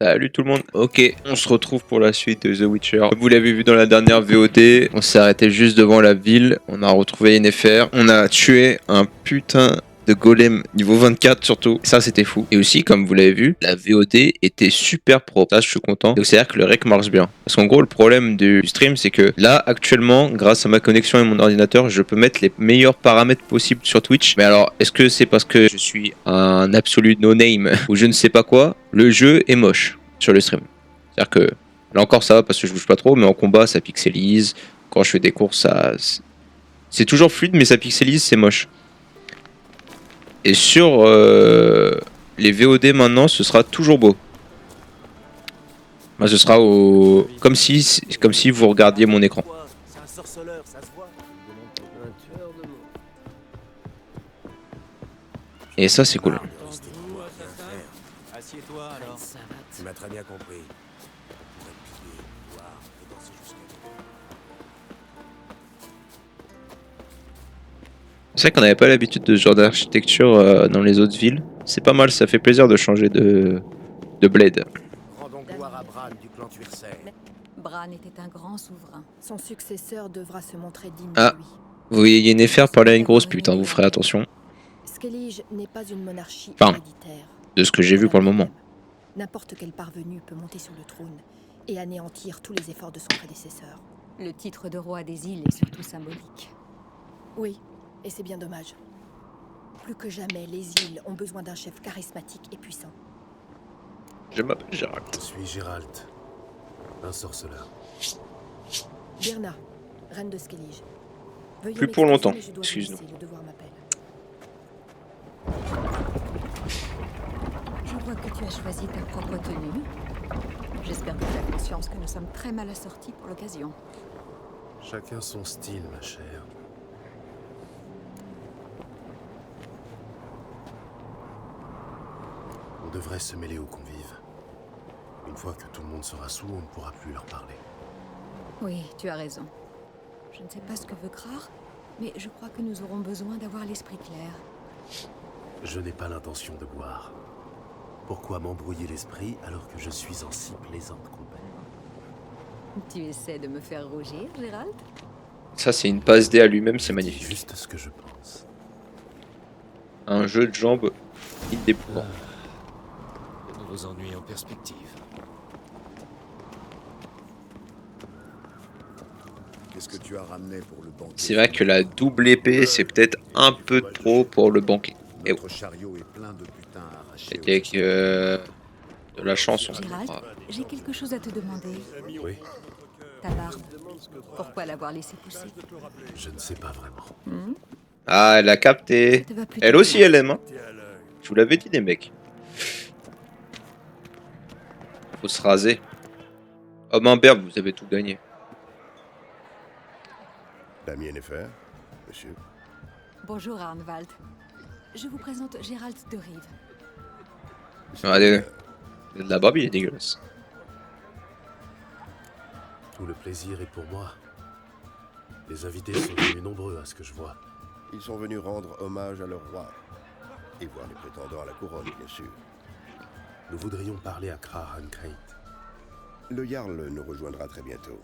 Salut tout le monde. Ok, on se retrouve pour la suite de The Witcher. Comme vous l'avez vu dans la dernière VOD, on s'est arrêté juste devant la ville. On a retrouvé Yennefer. On a tué un putain de golem niveau 24 surtout. Ça c'était fou. Et aussi, comme vous l'avez vu, la VOD était super propre. Ça je suis content. Donc c'est à dire que le rec marche bien. Parce qu'en gros, le problème du stream, c'est que là, actuellement, grâce à ma connexion et mon ordinateur, je peux mettre les meilleurs paramètres possibles sur Twitch. Mais alors, est-ce que c'est parce que je suis un absolu no-name ou je ne sais pas quoi? Le jeu est moche sur le stream. C'est-à-dire que là encore ça va parce que je bouge pas trop, mais en combat ça pixelise. Quand je fais des courses, ça c'est toujours fluide, mais ça pixelise, c'est moche. Et sur les VOD maintenant, ce sera toujours beau. Enfin, ce sera au comme si vous regardiez mon écran. C'est un sorceleur, ça se voit. Un tueur de mots. Et ça c'est cool. Assieds-toi alors. Tu m'as très bien compris. Pour être pillé, boire et danser jusqu'à C'est vrai qu'on n'avait pas l'habitude de ce genre d'architecture dans les autres villes. C'est pas mal, ça fait plaisir de changer de bled. Rends donc gloire à Bran du clan Tuerser. Bran était un grand souverain. Son successeur devra se montrer digne Ah. de lui. Vous voyez Yennefer parler à une grosse pute, hein, vous ferez attention. Skellige n'est pas une monarchie Enfin, héréditaire. de ce que j'ai vu pour le moment. N'importe quel parvenu peut monter sur le trône et anéantir tous les efforts de son prédécesseur. Le titre de roi des îles est surtout symbolique. Oui, et c'est bien dommage. Plus que jamais, les îles ont besoin d'un chef charismatique et puissant. Je m'appelle Gérald. Je suis Gérald, un sorceleur. Birna, reine de Skellige. Veuillez Plus pour m'excuser, longtemps, mais je dois vous excuse-nous. laisser, le devoir m'appelle. Je vois que tu as choisi ta propre tenue. J'espère que tu as conscience que nous sommes très mal assortis pour l'occasion. Chacun son style, ma chère. On devrait se mêler aux convives. Une fois que tout le monde sera sous, on ne pourra plus leur parler. Oui, tu as raison. Je ne sais pas ce que veut Krar, mais je crois que nous aurons besoin d'avoir l'esprit clair. Je n'ai pas l'intention de boire. Pourquoi m'embrouiller l'esprit alors que je suis en si plaisante compagnie? Tu essaies de me faire rougir, Gérald? Ça c'est une passe D à lui-même, c'est magnifique. Juste ce que je pense. Un jeu de jambes indépendant. De nouveaux ennuis en perspective. Qu'est-ce que tu as ramené pour le banquet? C'est vrai que la double épée c'est peut-être un peu trop pour le banquet. Et Notre chariot est plein de putains arrachés. c'était avec de la chance. Gérald, j'ai quelque chose à te demander. Oui, Ta barbe, pourquoi l'avoir laissée pousser? je ne sais pas vraiment. Ah, elle a capté. Ça te va plutôt Elle aussi bien. elle aime. Hein. Je vous l'avais dit les mecs. Faut se raser. Homme imberbe, vous avez tout gagné. L'ami Yennefer, monsieur. Bonjour Arnwald. Je vous présente Gérald de Rive. Regardez, la barbe il est dégueulasse. Tout le plaisir est pour moi. Les invités sont venus nombreux à ce que je vois. Ils sont venus rendre hommage à leur roi. Et voir les prétendants à la couronne, bien sûr. Nous voudrions parler à Krahankrait. Le Jarl nous rejoindra très bientôt.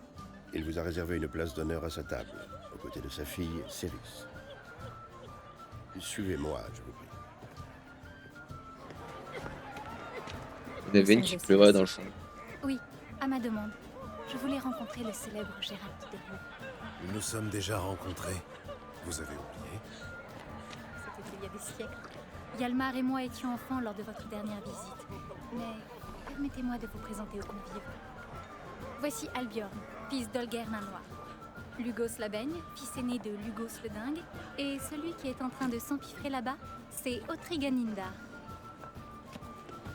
Il vous a réservé une place d'honneur à sa table, aux côtés de sa fille, Céris. Suivez-moi, je vous prie. Il y en avait une qui pleurait dans le fond. Oui, à ma demande. Je voulais rencontrer le célèbre Gérald de Rive. Nous nous sommes déjà rencontrés. Vous avez oublié? C'était il y a des siècles. Yalmar et moi étions enfants lors de votre dernière visite. Mais permettez-moi de vous présenter aux convives. Voici Albiorn, fils d'Olger Nain Noir. Lugos la Baigne, fils aîné de Lugos le Dingue. Et celui qui est en train de s'empiffrer là-bas, c'est Otriganindar.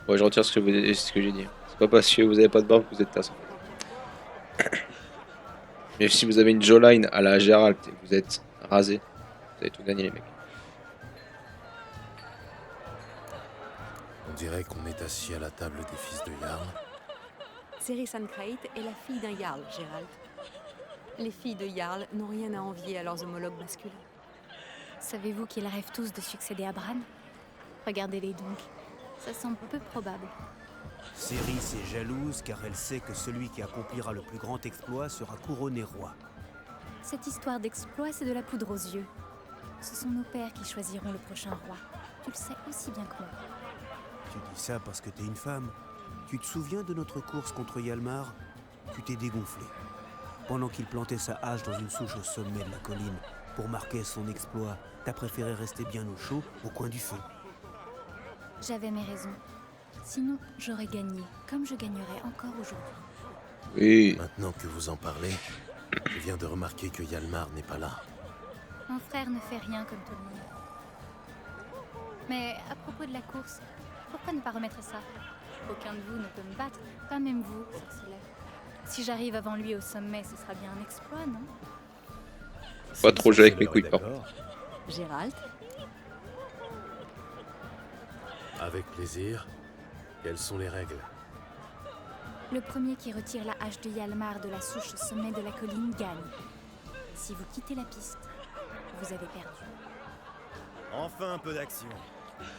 Ouais, je retire ce que j'ai dit. C'est pas parce que vous avez pas de barbe que vous êtes tasse. Mais si vous avez une jawline à la Gérald et que vous êtes rasé, vous avez tout gagné les mecs. On dirait qu'on est assis à la table des fils de Jarl. Cérisankrait est la fille d'un Jarl, Gérald. Les filles de Jarl n'ont rien à envier à leurs homologues masculins. Savez-vous qu'ils rêvent tous de succéder à Bran? Regardez-les donc. Ça semble peu probable. Céris est jalouse car elle sait que celui qui accomplira le plus grand exploit sera couronné roi. Cette histoire d'exploit, c'est de la poudre aux yeux. Ce sont nos pères qui choisiront le prochain roi. Tu le sais aussi bien que moi. Tu dis ça parce que t'es une femme. Tu te souviens de notre course contre Yalmar? Tu t'es dégonflé. Pendant qu'il plantait sa hache dans une souche au sommet de la colline, pour marquer son exploit, t'as préféré rester bien au chaud, au coin du feu. J'avais mes raisons. Sinon, j'aurais gagné, comme je gagnerais encore aujourd'hui. Oui. Maintenant que vous en parlez, je viens de remarquer que Yalmar n'est pas là. Mon frère ne fait rien comme tout le monde. Mais à propos de la course, pourquoi ne pas remettre ça? Aucun de vous ne peut me battre, pas même vous, sorceleur. Si j'arrive avant lui au sommet, ce sera bien un exploit, non? Pas trop jouer avec mes couilles, par d'accord. Gérald, Avec plaisir. Quelles sont les règles? Le premier qui retire la hache de Yalmar de la souche au sommet de la colline gagne. Si vous quittez la piste, vous avez perdu. Enfin un peu d'action.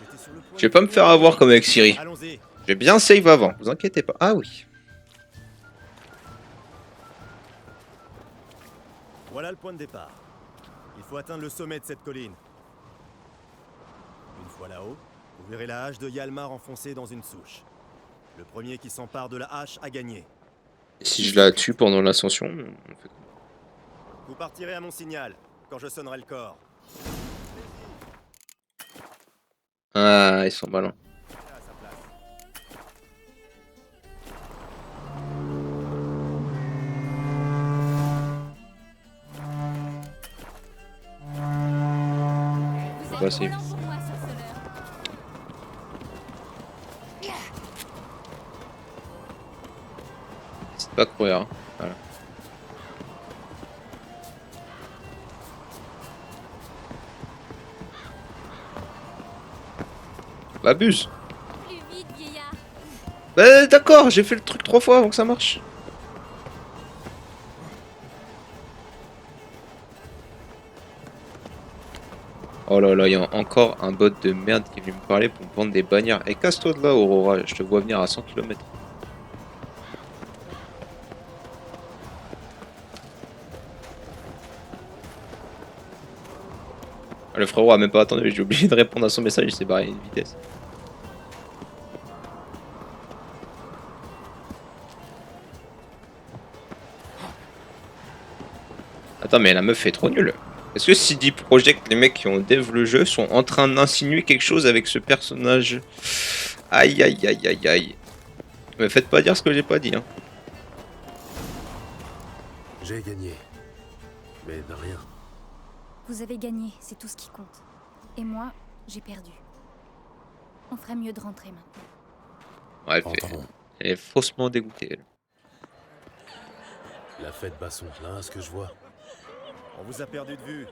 J'étais sur le point Je vais de pas me faire avoir comme avec Siri. Allons-y. Je vais bien save avant, vous inquiétez pas. Ah oui. Voilà le point de départ. Il faut atteindre le sommet de cette colline. Une fois là-haut, vous verrez la hache de Yalmar enfoncée dans une souche. Le premier qui s'empare de la hache a gagné. Et si je la tue pendant l'ascension, on fait quoi? Vous partirez à mon signal, quand je sonnerai le corps. Ah, ils sont malins. À sa place. Vous Bah, êtes c'est- trop lent pour moi, sorceleur. C'est pas courir. Hein. Voilà. Abuse. Plus vite, vieillard. Bah d'accord, j'ai fait le truc 3 fois avant que ça marche. Oh là là, il y a encore un bot de merde qui vient me parler pour me vendre des bannières. Et casse-toi de là, Aurora, je te vois venir à 100 km. Le frérot a même pas attendu, j'ai oublié de répondre à son message, il s'est barré à une vitesse. Attends, mais la meuf est trop nulle. Est-ce que CD Projekt, les mecs qui ont dev le jeu, sont en train d'insinuer quelque chose avec ce personnage? Aïe aïe aïe aïe aïe. Me faites pas dire ce que j'ai pas dit, hein. J'ai gagné. Mais de rien. Vous avez gagné, c'est tout ce qui compte. Et moi, j'ai perdu. On ferait mieux de rentrer maintenant. Ouais, Entrons. elle est faussement dégoûtée, elle. La fête bat son plein, à ce que je vois. On vous a perdu de vue.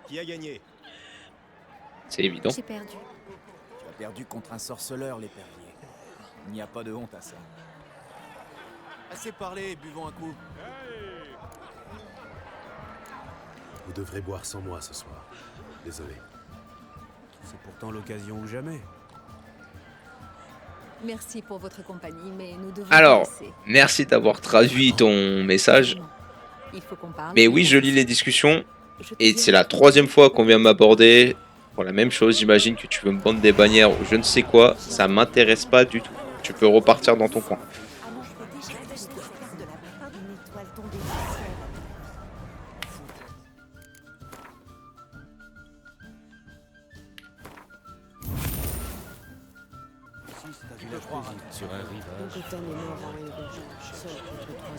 Qui a gagné? C'est évident. J'ai perdu. Tu as perdu contre un sorceleur, l'épervier. Il n'y a pas de honte à ça. Assez parlé, buvons un coup. Vous devrez boire sans moi ce soir. Désolé. C'est pourtant l'occasion ou jamais. merci pour votre compagnie, mais nous devons Alors, vous laisser. merci d'avoir traduit ton message. Il faut qu'on parle. Mais oui, je lis les discussions. Je te Et dirai- c'est la 3e fois qu'on vient m'aborder pour la même chose. J'imagine que tu veux me vendre des bannières ou je ne sais quoi. Ça m'intéresse pas du tout. Tu peux repartir dans ton coin. Sur un rivage,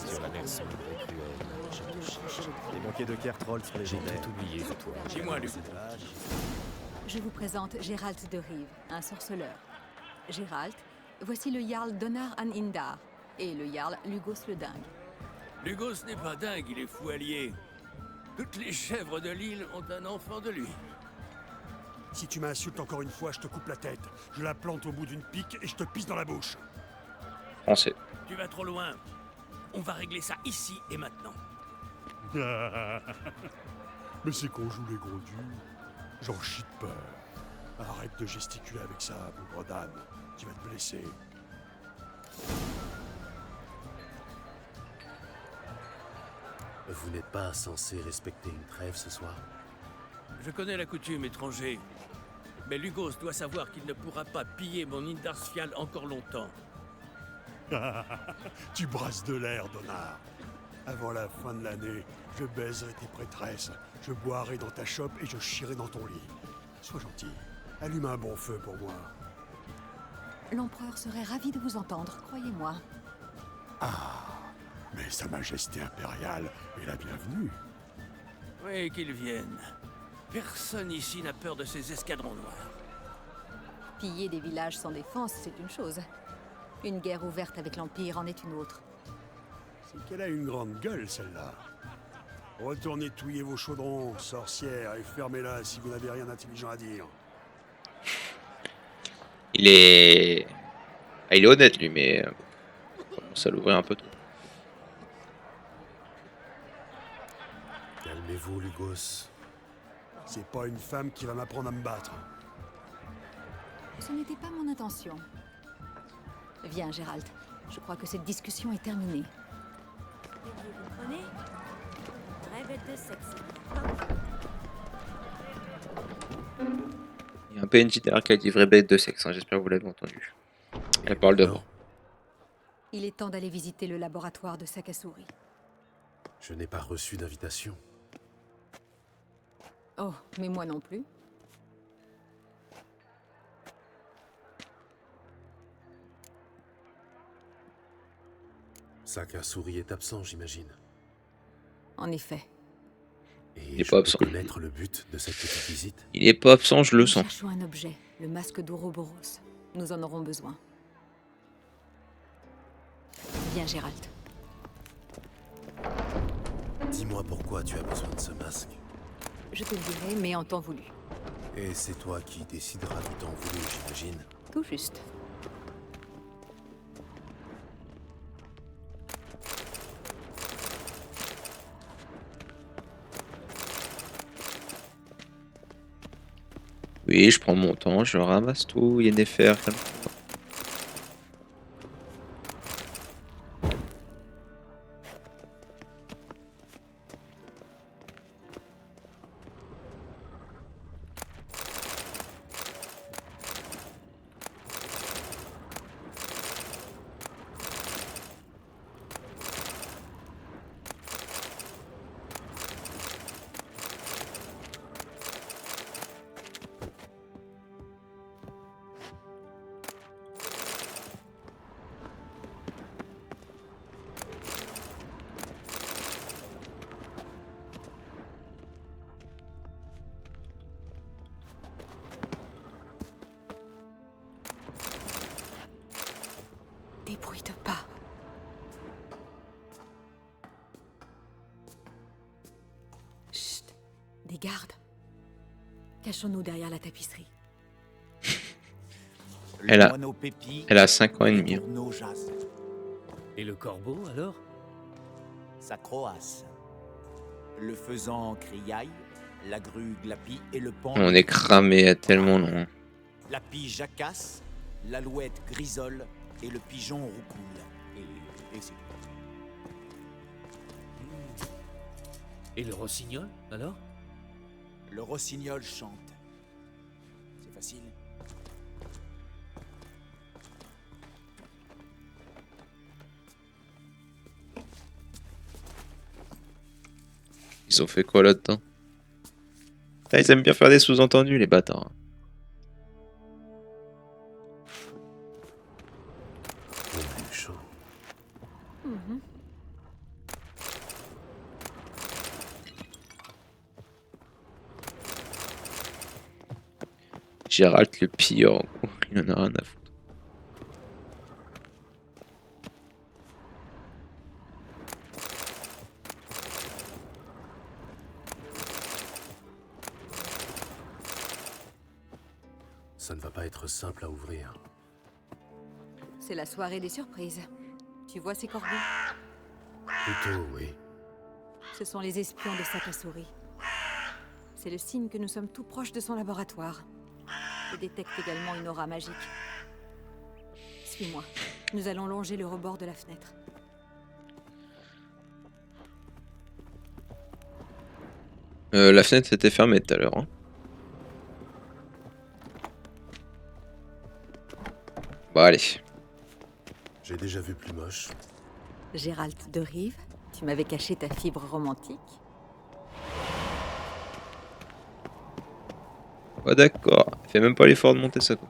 sur la mer sombre et cruelle, Les banquiers de Kertrol sur les j'ai journées. tout oublié de toi. Dis-moi, Luc. Je vous présente Gérald de Rive, un sorceleur. Gérald, voici le Jarl Donar an Indar et le Jarl Lugos le Dingue. Lugos n'est pas dingue, il est fou allié. Toutes les chèvres de l'île ont un enfant de lui. Si tu m'insultes encore une fois, je te coupe la tête. Je la plante au bout d'une pique et je te pisse dans la bouche. Français. Tu vas trop loin. On va régler ça ici et maintenant. Mais c'est qu'on joue les gros durs. J'en chie de peur. Arrête de gesticuler avec ça, bougre d'âne. Tu vas te blesser. Vous n'êtes pas censé respecter une trêve ce soir? Je connais la coutume, étranger. Mais Lugos doit savoir qu'il ne pourra pas piller mon Indarsfial encore longtemps. Tu brasses de l'air, Donar. Avant la fin de l'année, je baiserai tes prêtresses, je boirai dans ta chope et je chierai dans ton lit. Sois gentil, allume un bon feu pour moi. L'empereur serait ravi de vous entendre, croyez-moi. Mais Sa Majesté impériale est la bienvenue. Oui, qu'ils viennent. Personne ici n'a peur de ces escadrons noirs. Piller des villages sans défense, c'est une chose. Une guerre ouverte avec l'Empire en est une autre. C'est qu'elle a une grande gueule, celle-là. Retournez touiller vos chaudrons, sorcières, et fermez-la si vous n'avez rien d'intelligent à dire. Il est... Ah, il est honnête, lui, mais... on commence à l'ouvrir un peu trop. Calmez-vous, Lugos. C'est pas une femme qui va m'apprendre à me battre. Ce n'était pas mon intention. Viens, Gérald. Je crois que cette discussion est terminée. Vous comprenez? Vraie bête de sexe. Il y a un PNJ derrière qui a dit vraie bête de sexe, hein, j'espère que vous l'avez entendu. Elle parle de moi. Il est temps d'aller visiter le laboratoire de Sakasuri. Je n'ai pas reçu d'invitation. Oh, mais moi non plus. Sakasuri est absent, j'imagine. En effet. Et Il est je pas peux absent. connaître le but de cette petite visite? Il est pas absent, je le Nous sens. cherchons un objet, le masque d'Ouroboros. Nous en aurons besoin. Viens, Gérald. Dis-moi pourquoi tu as besoin de ce masque. Je te le dirai, mais en temps voulu. Et c'est toi qui décideras du temps voulu, j'imagine. Tout juste. Oui, je prends mon temps, je ramasse tout, Yennefer. Débrouille-te pas. Chut. Des gardes. Cachons-nous derrière la tapisserie. Elle a- Le moineau Pépi Elle a 5 ans et demi. pour nos jasses. Et le corbeau, alors? Ça croasse. Le faisan criaille, la grue glapie et le pan. On est cramé tellement long. La pie jacasse, l'alouette grisole et le pigeon roucoule. Et c'est tout. Et le rossignol, alors? Le rossignol chante. C'est facile. Ils ont fait quoi là-dedans? Ah, ils aiment bien faire des sous-entendus, les bâtards. Au plus chaud. Gérald le pire, en gros. Il en a rien à foutre. Ça ne va pas être simple à ouvrir. C'est la soirée des surprises. Tu vois ces corbeaux? Plutôt, oui. Ce sont les espions de Sakasuri. C'est le signe que nous sommes tout proches de son laboratoire. Je détecte également une aura magique. Suis-moi. Nous allons longer le rebord de la fenêtre. La fenêtre était fermée tout à l'heure. Hein. Bon, allez. J'ai déjà vu plus moche. Gérald de Rive, tu m'avais caché ta fibre romantique. Oh, d'accord. Fais même pas l'effort de monter ça, quoi.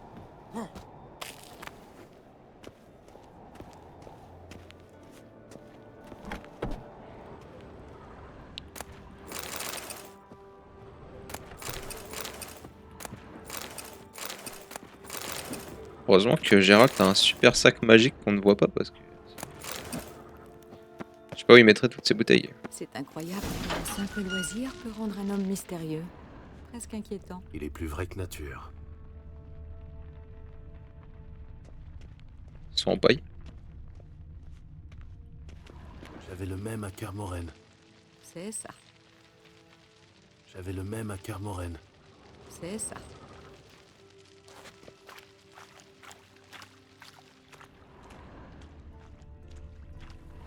Heureusement que Gérald a un super sac magique qu'on ne voit pas parce que... Je sais pas où il mettrait toutes ces bouteilles. C'est incroyable, un simple loisir peut rendre un homme mystérieux. Presque inquiétant. Il est plus vrai que nature. Ils sont en paille. J'avais le même à Kermoren. C'est ça, J'avais le même à Kermoren. c'est ça.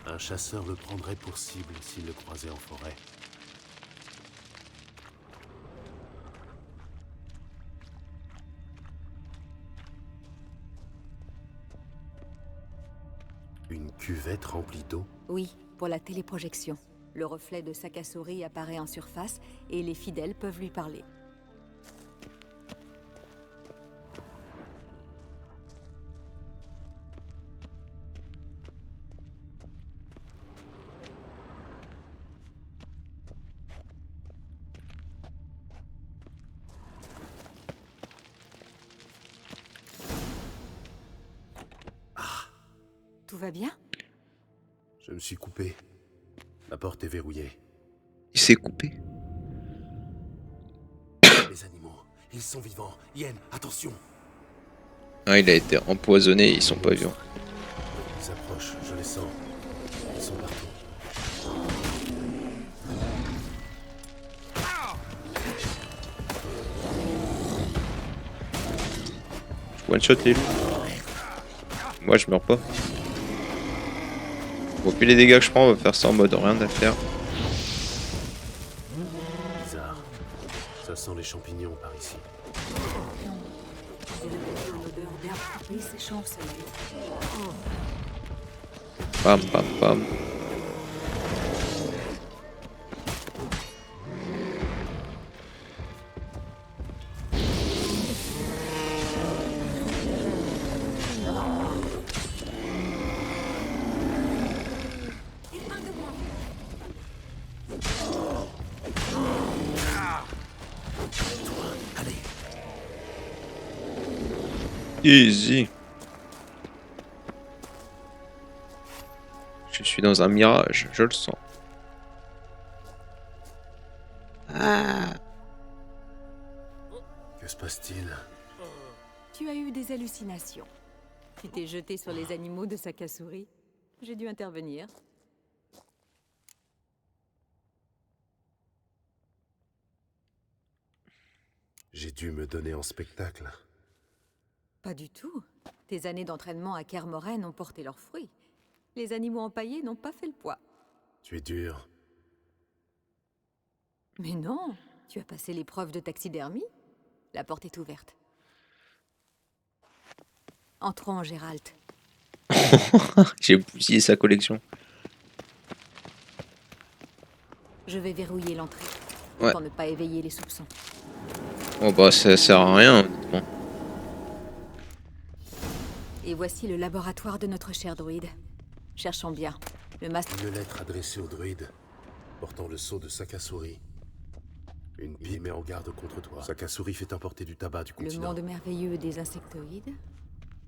Un chasseur le prendrait pour cible s'il le croisait en forêt. Une cuvette remplie d'eau? Oui, pour la téléprojection. Le reflet de Sakasori apparaît en surface et les fidèles peuvent lui parler. Tout va bien? Je me suis coupé. La porte est verrouillée. Il s'est coupé. Les animaux, ils sont vivants. Yen, attention! Ah, il a été empoisonné, ils sont pas vivants. Ils approchent, je les sens. Ils sont partout. One shot les loups. Moi je meurs pas. Bon, puis les dégâts que je prends, on va faire ça en mode rien à faire. Bizarre. Ça sent les champignons par ici. L'odeur d'herbe coupée séchant au soleil. Pam pam pam. Easy. Je suis dans un mirage, je le sens. Ah. Que se passe-t-il? Tu as eu des hallucinations. Tu t'es jeté sur les animaux de Sakasori. J'ai dû intervenir. J'ai dû me donner en spectacle. Pas du tout. Tes années d'entraînement à Kermoren ont porté leurs fruits. Les animaux empaillés n'ont pas fait le poids. Tu es dur. Mais non, tu as passé l'épreuve de taxidermie. La porte est ouverte. Entrons, Gérald. J'ai bousillé sa collection. Je vais verrouiller l'entrée. Ouais. Pour ne pas éveiller les soupçons. Oh bah ça sert à rien, honnêtement. Et voici le laboratoire de notre cher druide. Cherchons bien. Le masque. Une lettre adressée au druide, portant le sceau de Sakasori. Une pipe met en garde contre toi. Sakasori fait importer du tabac du Le continent. monde merveilleux des insectoïdes.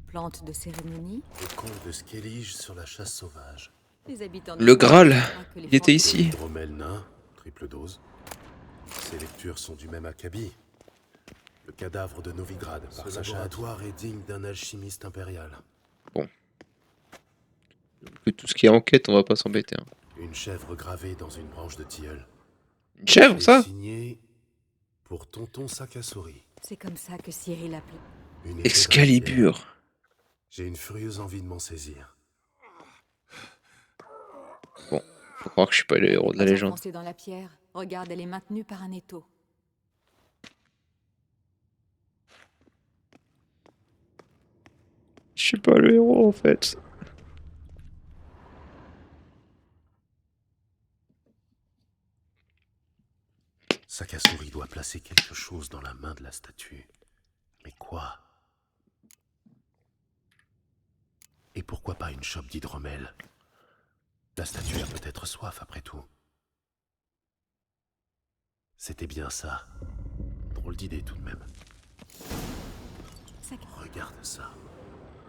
Plantes de cérémonie. Le conte de Skellige sur la chasse sauvage. Les habitants. Le Graal, il était ici. Dromel nain, triple dose. Ces lectures sont du même acabit. Le cadavre de Novigrad par sa laboratoire est digne d'un alchimiste impérial. Bon. Que tout ce qui est enquête, on va pas s'embêter. Hein. Une chèvre gravée dans une branche de tilleul. Une chèvre, ça? Signé pour tonton Sakasori. C'est comme ça que Cyril l'appelait. Une Excalibur. J'ai une furieuse envie de m'en saisir. Bon, faut croire que je suis pas le héros de la légende. Enfoncée dans la pierre, regarde, elle est maintenue par un étau. Je suis pas le héros en fait. Sakasuri doit placer quelque chose dans la main de la statue. Mais quoi? Et pourquoi pas une chope d'hydromel? La statue a peut-être soif après tout. C'était bien ça. Drôle d'idée tout de même. Regarde ça.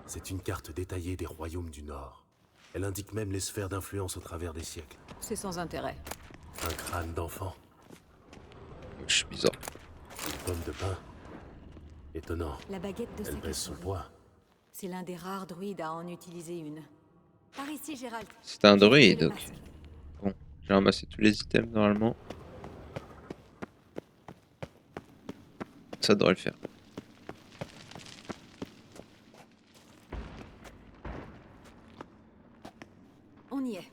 C'est une carte détaillée des royaumes du Nord. Elle indique même les sphères d'influence au travers des siècles. C'est sans intérêt. Un crâne d'enfant. Je suis bizarre. Une pomme de pin. Étonnant. La baguette de Elle baisse son Sakasuri. poids. C'est l'un des rares druides à en utiliser une. Par ici, Gérald. C'est un druide, Le ok. masque. Bon, j'ai ramassé tous les items normalement. Ça devrait le faire. On y est.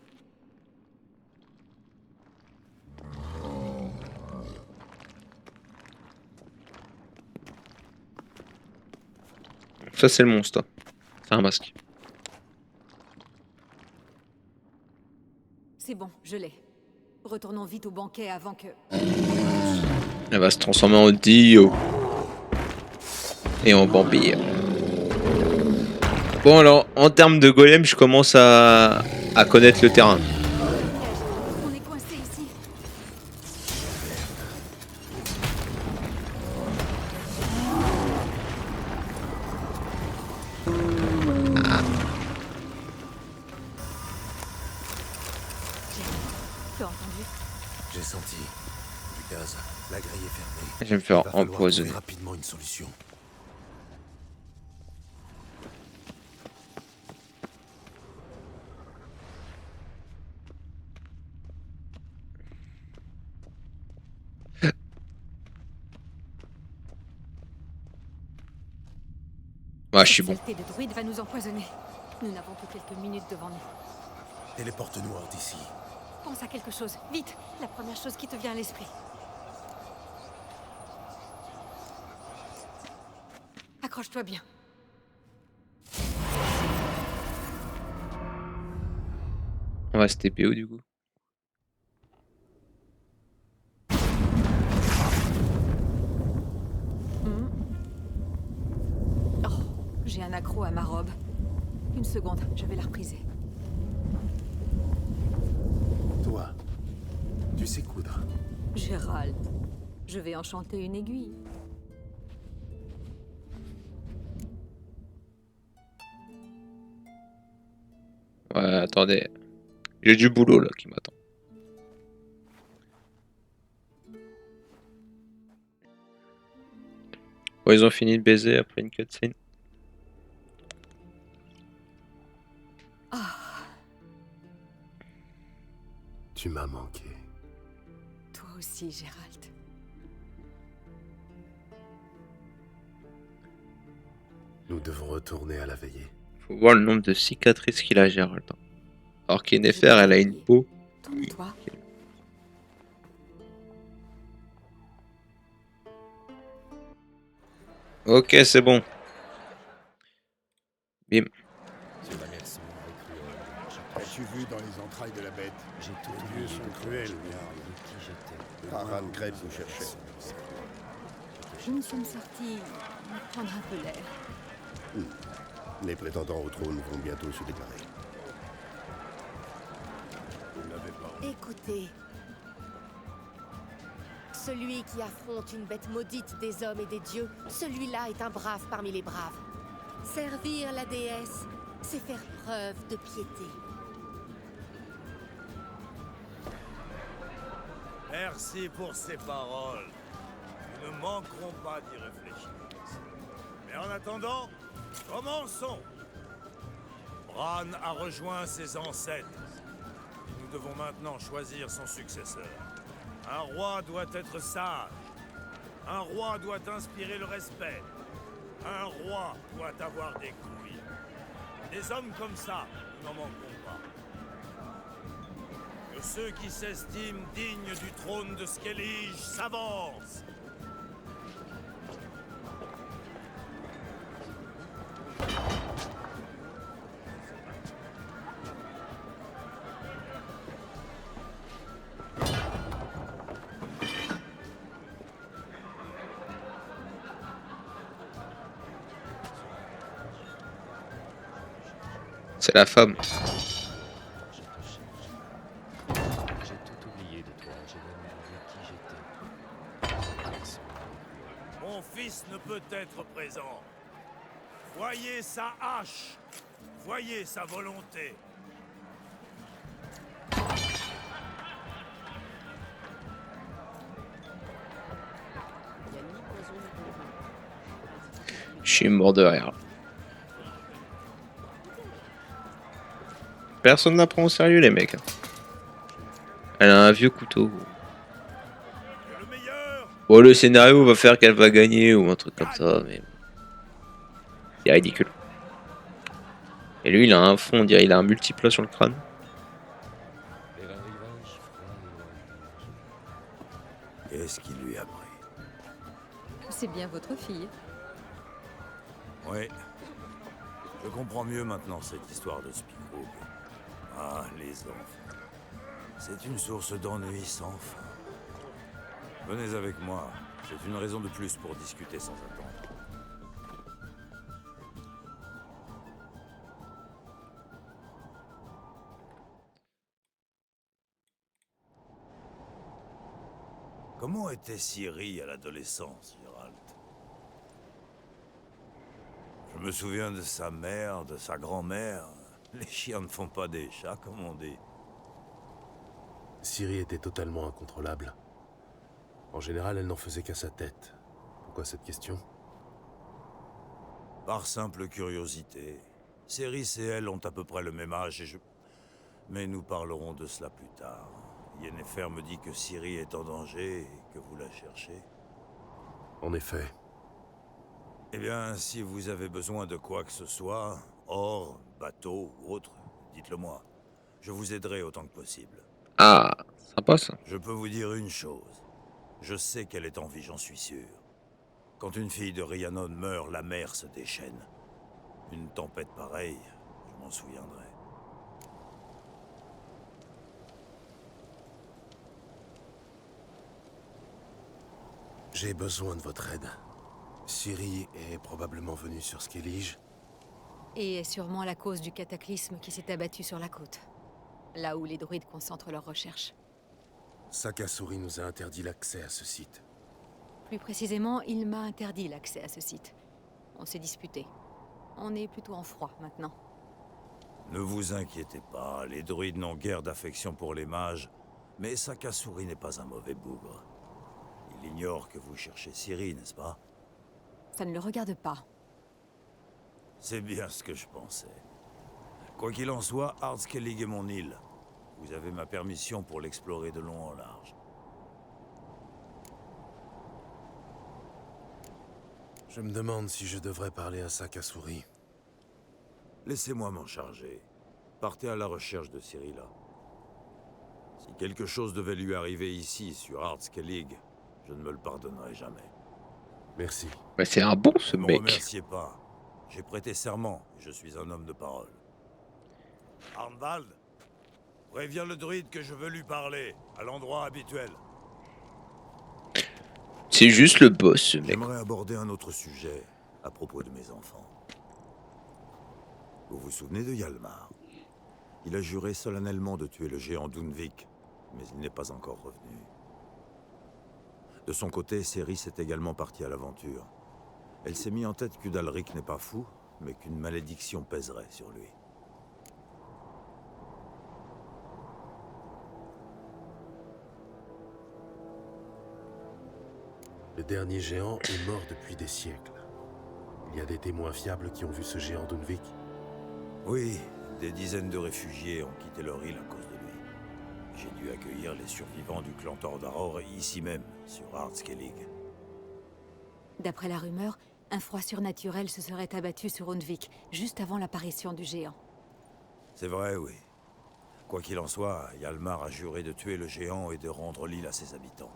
Ça c'est le monstre. C'est un masque. C'est bon, je l'ai. Retournons vite au banquet avant que... Elle va se transformer en Dio. Et en vampire. Bon alors, en termes de golem, je commence à connaître le terrain. On est coincé ici. Tu as entendu? J'ai senti du gaz. La grille est fermée. Je vais me faire Il va falloir empoisonner. trouver rapidement une solution. Ouais, je suis bon. Cette saleté de druide va nous empoisonner. Nous n'avons que quelques minutes devant nous. Téléporte-nous hors d'ici. Pense à quelque chose, vite. La première chose qui te vient à l'esprit. Accroche-toi bien. On va se TPO du coup. Oh, j'ai un accro à ma robe. Une seconde, je vais la repriser. Toi, tu sais coudre. Gérald, je vais enchanter une aiguille. Ouais, attendez. J'ai du boulot là qui m'attend. Bon, ils ont fini de baiser après une cutscene. Tu m'as manqué. Toi aussi, Gérald. Nous devons retourner à la veillée. Faut voir le nombre de cicatrices qu'il a, Gérald. Alors qu'Yennefer, elle a une peau. Tourne-toi. Ok, c'est bon. Bim. As-tu vu dans les entrailles de la bête? J'ai tout les lieux sont cruels. Aran Gret vous cherchez. Nous sommes sortis prendre un peu l'air. Les prétendants au trône vont bientôt se déclarer. Vous l'avez pas. Écoutez. Celui qui affronte une bête maudite des hommes et des dieux, celui-là est un brave parmi les braves. Servir la déesse, c'est faire preuve de piété. Merci pour ces paroles. Nous ne manquerons pas d'y réfléchir. Mais en attendant, commençons. Bran a rejoint ses ancêtres. Nous devons maintenant choisir son successeur. Un roi doit être sage. Un roi doit inspirer le respect. Un roi doit avoir des couilles. Des hommes comme ça, nous n'en manquons pas. Que ceux qui s'estiment dignes du trône de Skellige s'avancent. C'est la femme. J'ai tout oublié de toi, j'ai même oublié qui j'étais. Mon fils ne peut être présent. Voyez sa hache. Voyez sa volonté. Je suis mort de rire. Personne n'apprend au sérieux les mecs. Elle a un vieux couteau. Bon, le scénario va faire qu'elle va gagner ou un truc comme ça, mais c'est ridicule. Et lui, il a un fond, on dirait il a un multiplat sur le crâne. Qu'est-ce qu'il lui a pris? C'est bien votre fille. Oui. Je comprends mieux maintenant cette histoire de Spikrug. Ah, les enfants. C'est une source d'ennui sans fin. Venez avec moi. C'est une raison de plus pour discuter sans attendre. Comment était Ciri à l'adolescence, Gérald? Je me souviens de sa mère, de sa grand-mère. Les chiens ne font pas des chats, comme on dit. Ciri était totalement incontrôlable. En général, elle n'en faisait qu'à sa tête. Pourquoi cette question? Par simple curiosité. Céris et elle ont à peu près le même âge et je... Mais nous parlerons de cela plus tard. Yennefer me dit que Ciri est en danger et que vous la cherchez. En effet. Eh bien, si vous avez besoin de quoi que ce soit, or, bateau ou autre, dites-le moi. Je vous aiderai autant que possible. Ah, sympa ça. Je peux vous dire une chose. Je sais qu'elle est en vie, j'en suis sûr. Quand une fille de Rhiannon meurt, la mer se déchaîne. Une tempête pareille, je m'en souviendrai. J'ai besoin de votre aide. Ciri est probablement venue sur Skellige. Et est sûrement la cause du cataclysme qui s'est abattu sur la côte. Là où les druides concentrent leurs recherches. Sakasuri nous a interdit l'accès à ce site. Plus précisément, il m'a interdit l'accès à ce site. On s'est disputé. On est plutôt en froid maintenant. Ne vous inquiétez pas, les druides n'ont guère d'affection pour les mages, mais Sakasuri n'est pas un mauvais bougre. Il ignore que vous cherchez Ciri, n'est-ce pas? Ça ne le regarde pas. C'est bien ce que je pensais. Quoi qu'il en soit, Ardskellig est mon île. Vous avez ma permission pour l'explorer de long en large. Je me demande si je devrais parler à Sakasuri. Laissez-moi m'en charger. Partez à la recherche de Cyrilla. Si quelque chose devait lui arriver ici, sur Ardskellig, je ne me le pardonnerai jamais. Merci. Ouais, c'est un bon ce Ne me mec. remerciez pas. J'ai prêté serment et je suis un homme de parole. Arnvald, préviens le druide que je veux lui parler, à l'endroit habituel. C'est juste le boss ce mec. J'aimerais aborder un autre sujet à propos de mes enfants. Vous vous souvenez de Hjalmar? Il a juré solennellement de tuer le géant Dunvik, mais il n'est pas encore revenu. De son côté, Céris est également partie à l'aventure. Elle s'est mis en tête qu'Udalric n'est pas fou, mais qu'une malédiction pèserait sur lui. Le dernier géant est mort depuis des siècles. Il y a des témoins fiables qui ont vu ce géant Dunvik. Oui, des dizaines de réfugiés ont quitté leur île à cause de lui. J'ai dû accueillir les survivants du clan Tord'Aror ici même, sur Ardskellig. D'après la rumeur, Un froid surnaturel se serait abattu sur Undvik, juste avant l'apparition du géant. C'est vrai, oui. Quoi qu'il en soit, Hjalmar a juré de tuer le géant et de rendre l'île à ses habitants.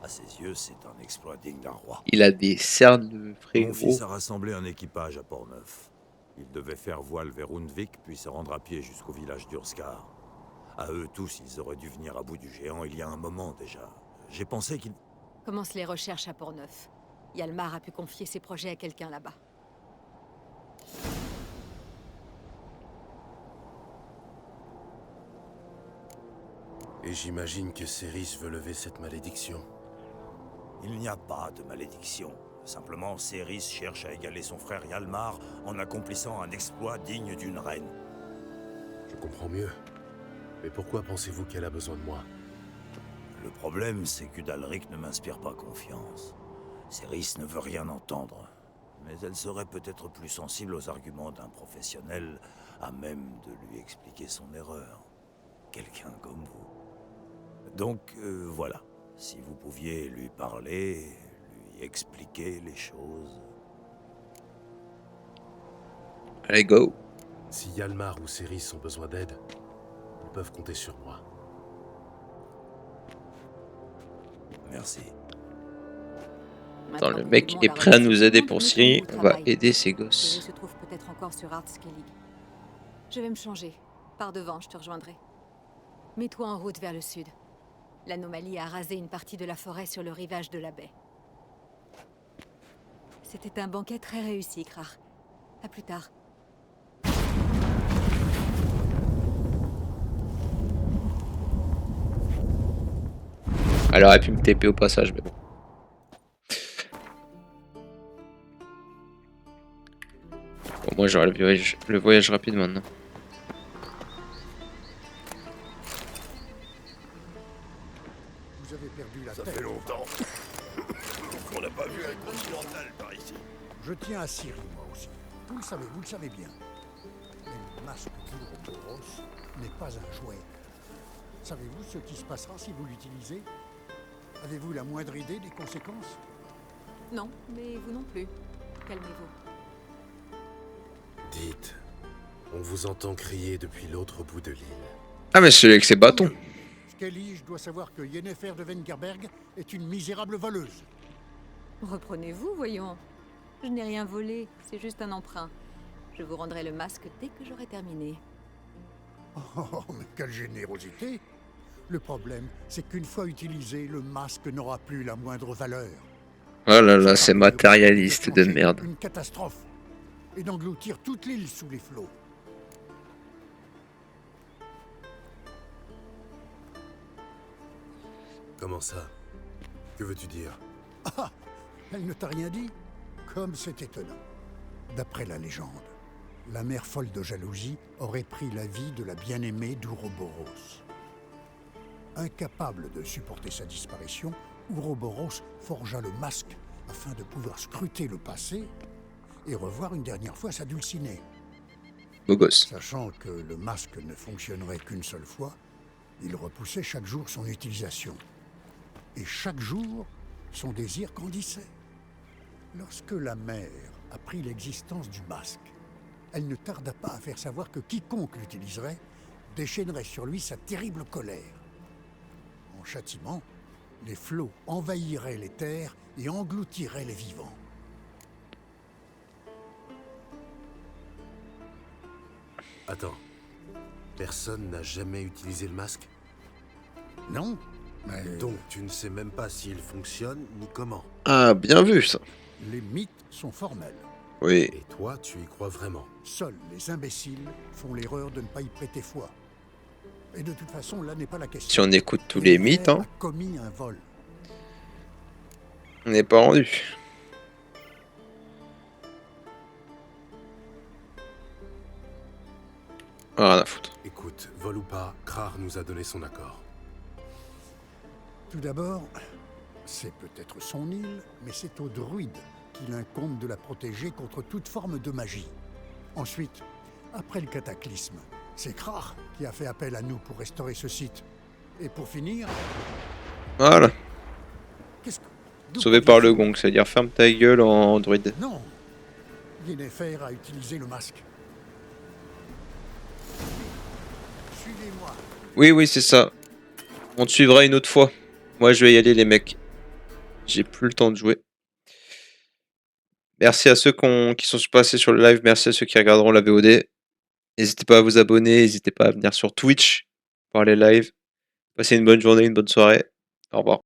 À ses yeux, c'est un exploit digne d'un roi. Il a des cernes de Mon frérot. fils a rassemblé un équipage à Port-Neuf. Il devait faire voile vers Undvik, puis se rendre à pied jusqu'au village d'Urskar. À eux tous, ils auraient dû venir à bout du géant il y a un moment déjà. J'ai pensé qu'ils... Commence les recherches à Port-Neuf. Hjalmar a pu confier ses projets à quelqu'un là-bas. Et j'imagine que Céris veut lever cette malédiction. Il n'y a pas de malédiction. Simplement, Céris cherche à égaler son frère Hjalmar en accomplissant un exploit digne d'une reine. Je comprends mieux. Mais pourquoi pensez-vous qu'elle a besoin de moi? Le problème, c'est qu'Udalric ne m'inspire pas confiance. Céris ne veut rien entendre. Mais elle serait peut-être plus sensible aux arguments d'un professionnel à même de lui expliquer son erreur. Quelqu'un comme vous. Donc, voilà. Si vous pouviez lui parler, lui expliquer les choses... Allez, go. Si Hjalmar ou Céris ont besoin d'aide, ils peuvent compter sur moi. Merci. Attends, le mec est prêt à nous aider pour Ciri. On va aider ses gosses. Ciri se trouve peut-être encore sur Ardskellig. Je vais me changer. Par devant, je te rejoindrai. Mets-toi en route vers le sud. L'anomalie a rasé une partie de la forêt sur le rivage de la baie. C'était un banquet très réussi, Krar. À plus tard. Elle aurait pu me TP au passage, mais bon. Bon, moi j'aurai le voyage rapide maintenant. Vous avez perdu la Ça tête. fait longtemps qu'on n'a pas vu un continental par ici. Je tiens à Ciri, moi aussi. Vous le savez bien. Mais le masque d'Ouroboros n'est pas un jouet. Savez-vous ce qui se passera si vous l'utilisez? Avez-vous la moindre idée des conséquences? Non, mais vous non plus. Calmez-vous. Dites, on vous entend crier depuis l'autre bout de l'île. Ah mais celui avec ses bâtons. Skelly, je dois savoir que Yennefer de Vengerberg est une misérable voleuse. Reprenez-vous, voyons. Je n'ai rien volé, c'est juste un emprunt. Je vous rendrai le masque dès que j'aurai terminé. Oh, mais quelle générosité! Le problème, c'est qu'une fois utilisé, le masque n'aura plus la moindre valeur. Oh là là, c'est matérialiste de merde. Une catastrophe. Et d'engloutir toute l'île sous les flots. Comment ça? Que veux-tu dire? Ah! Elle ne t'a rien dit? Comme c'est étonnant. D'après la légende, la mère folle de jalousie aurait pris la vie de la bien-aimée d'Ouroboros. Incapable de supporter sa disparition, Ouroboros forgea le masque afin de pouvoir scruter le passé et revoir une dernière fois sa dulcinée. Beau gosse. Sachant que le masque ne fonctionnerait qu'une seule fois, il repoussait chaque jour son utilisation. Et chaque jour, son désir grandissait. Lorsque la mère apprit l'existence du masque, elle ne tarda pas à faire savoir que quiconque l'utiliserait déchaînerait sur lui sa terrible colère. En châtiment, les flots envahiraient les terres et engloutiraient les vivants. Attends. Personne n'a jamais utilisé le masque? Non, mais... Donc tu ne sais même pas s'il fonctionne ni comment. Ah, bien vu ça. Les mythes sont formels. Oui. Et toi, tu y crois vraiment? Seuls les imbéciles font l'erreur de ne pas y prêter foi. Et de toute façon, là n'est pas la question. Si on écoute tous les mythes, hein, a commis un vol. on n'est pas rendu. Ah, rien à foutre. Écoute, vol ou pas, Krar nous a donné son accord. Tout d'abord, c'est peut-être son île, mais c'est aux druides qu'il incombe de la protéger contre toute forme de magie. Ensuite, après le cataclysme, c'est Krar qui a fait appel à nous pour restaurer ce site. Et pour finir... Voilà. Qu'est-ce que... Sauvé par le gong, c'est-à-dire ferme ta gueule en druide. Non. Yennefer a utilisé le masque. Suivez-moi. Oui, oui, c'est ça. On te suivra une autre fois. Moi, je vais y aller, les mecs. J'ai plus le temps de jouer. Merci à ceux qui sont passés sur le live. Merci à ceux qui regarderont la VOD. N'hésitez pas à vous abonner. N'hésitez pas à venir sur Twitch voir les lives. Passez une bonne journée, une bonne soirée. Au revoir.